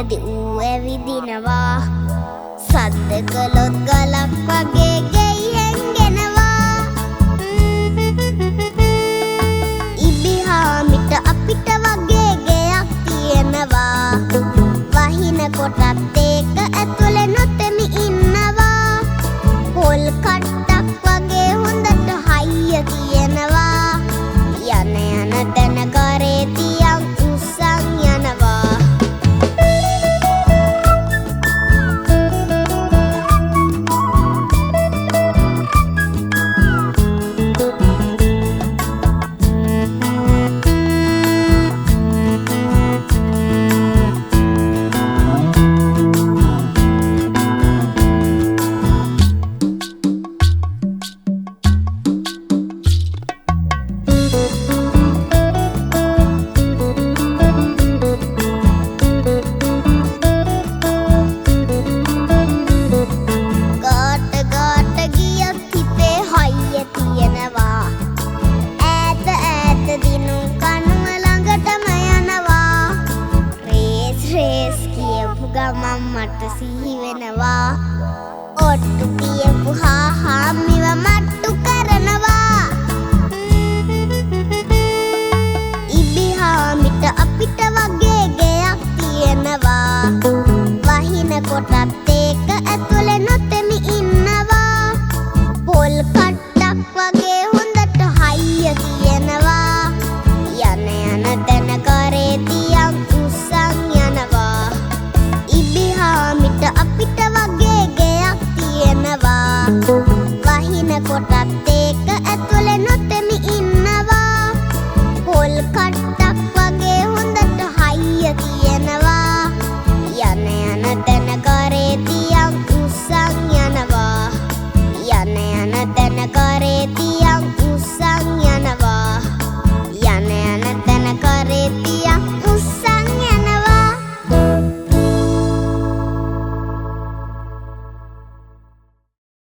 දිව් ඇවිදිනවා සද්ද කළොත් ගලක් වගේ ගෙයියෙන් ගෙනවා ඉබිහා මිට අපිට වගේ ගෙයක් තියෙනවා වහින කොටත් ඒක ඇතුලේ නොතෙමි ඉන්නවා පොල් කට්ටක් වගේ හොඳට හයිය තියෙනවා යන යන තැන කරේ තියන් උස්සන් යනවා මට සිහි වෙනවා ඔට්ටු කියපු හාමිව මට්ටු කරනවා ඉබිහා මිට අපිට